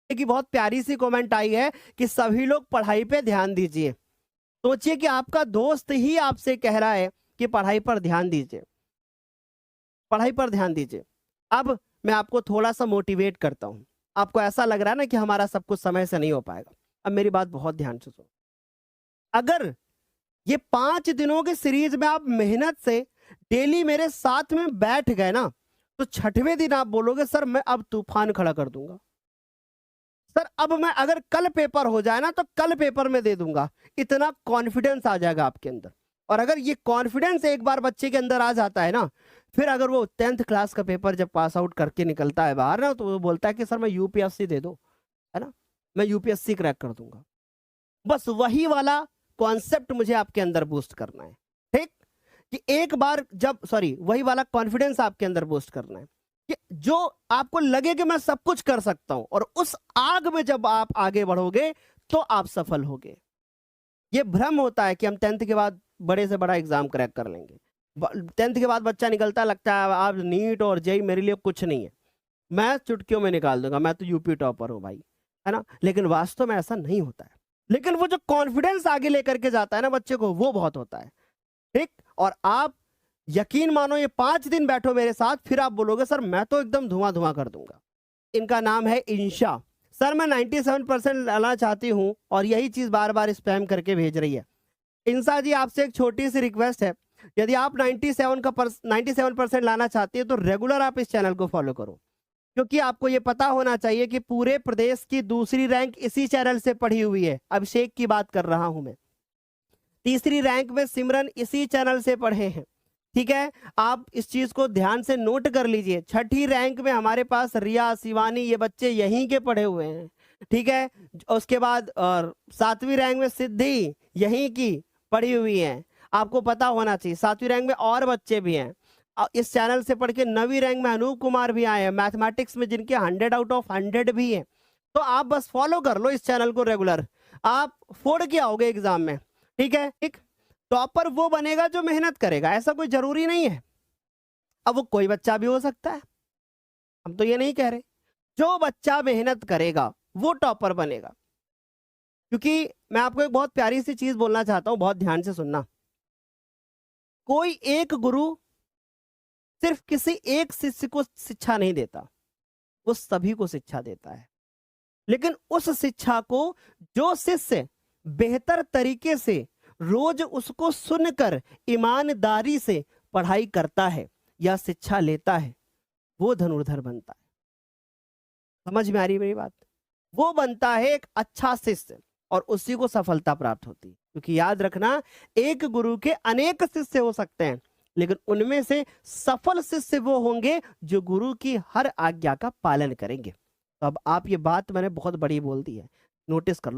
की बहुत प्यारी सी कमेंट आई है कि सभी लोग पढ़ाई पे ध्यान दीजिए। सोचिए कि आपका दोस्त ही आपसे कह रहा है कि पढ़ाई पर ध्यान दीजिए, पढ़ाई पर ध्यान दीजिए। अब मैं आपको थोड़ा सा मोटिवेट करता हूं। आपको ऐसा लग रहा है ना कि हमारा सब कुछ समय से नहीं हो पाएगा। अब मेरी बात बहुत ध्यान से सुनो। अगर ये 5 दिनों के सीरीज में आप मेहनत से डेली मेरे साथ में बैठ गए ना, तो छठवें दिन आप बोलोगे सर मैं अब तूफान खड़ा कर दूंगा। सर अब मैं अगर कल पेपर हो जाए ना तो कल पेपर में दे दूंगा। इतना कॉन्फिडेंस आ जाएगा आपके अंदर। और अगर ये कॉन्फिडेंस एक बार बच्चे के अंदर आ जाता है ना, फिर अगर वो 10th क्लास का पेपर जब पास आउट करके निकलता है बाहर ना, तो वो बोलता है कि सर मैं यूपीएससी दे दो, है ना, मैं यूपीएससी क्रैक कर दूंगा। बस वही वाला कॉन्सेप्ट मुझे आपके अंदर बूस्ट करना है। ठीक, कि एक बार जब वही वाला कॉन्फिडेंस आपके अंदर बूस्ट करना है कि जो आपको लगे कि मैं सब कुछ कर सकता हूं, और उस आग में जब आप आगे बढ़ोगे तो आप सफल होगे। ये भ्रम होता है कि हम 10th के बाद बड़े से बड़ा एग्जाम क्रैक कर लेंगे। 10th के बाद बच्चा निकलता लगता है आप नीट और जेई मेरे लिए कुछ नहीं है, मैं चुटकियों में निकाल दूंगा, मैं तो यूपी टॉपर हूं भाई, है ना। लेकिन वास्तव में ऐसा नहीं होता है। लेकिन वो जो कॉन्फिडेंस आगे लेकर के जाता है ना बच्चे को, वो बहुत होता है। ठीक, और आप यकीन मानो ये 5 दिन बैठो मेरे साथ, फिर आप बोलोगे सर मैं तो एकदम धुआं धुआं कर दूंगा। इनका नाम है इंशा। सर मैं 97% लाना चाहती हूँ और यही चीज बार बार स्पैम करके भेज रही है। इंशा जी आपसे एक छोटी सी रिक्वेस्ट है, यदि आप 97% लाना चाहती है तो रेगुलर आप इस चैनल को फॉलो करो, क्योंकि आपको ये पता होना चाहिए कि पूरे प्रदेश की दूसरी रैंक इसी चैनल से पढ़ी हुई है। अभिषेक की बात कर रहा हूं मैं। तीसरी रैंक में सिमरन इसी चैनल से पढ़े हैं। ठीक है, आप इस चीज को ध्यान से नोट कर लीजिए। छठी रैंक में हमारे पास रिया, शिवानी, ये बच्चे यहीं के पढ़े हुए हैं। ठीक है, उसके बाद और 7वीं रैंक में सिद्धि यहीं की पढ़ी हुई है। आपको पता होना चाहिए 7वीं रैंक में और बच्चे भी हैं इस चैनल से पढ़ के। 9वीं रैंक में अनूप कुमार भी आए हैं मैथमेटिक्स में, जिनके 100 आउट ऑफ 100 भी है। तो आप बस फॉलो कर लो इस चैनल को रेगुलर, आप फोड़ के आओगे एग्जाम में। ठीक है, ठीक, टॉपर वो बनेगा जो मेहनत करेगा, ऐसा कोई जरूरी नहीं है। अब वो कोई बच्चा भी हो सकता है, हम तो ये नहीं कह रहे। जो बच्चा मेहनत करेगा वो टॉपर बनेगा। क्योंकि मैं आपको एक बहुत प्यारी सी चीज बोलना चाहता हूं, बहुत ध्यान से सुनना। कोई एक गुरु सिर्फ किसी एक शिष्य को शिक्षा नहीं देता, वो सभी को शिक्षा देता है। लेकिन उस शिक्षा को जो शिष्य बेहतर तरीके से रोज उसको सुनकर ईमानदारी से पढ़ाई करता है या शिक्षा लेता है, वो धनुर्धर बनता है। समझ में आ रही है मेरी बात? वो बनता है एक अच्छा शिष्य और उसी को सफलता प्राप्त होती है। क्योंकि याद रखना, एक गुरु के अनेक शिष्य हो सकते हैं, लेकिन उनमें से सफल शिष्य वो होंगे जो गुरु की हर आज्ञा का पालन करेंगे। तो अब आप ये बात मैंने बहुत बड़ी बोल दी है, नोटिस कर लो।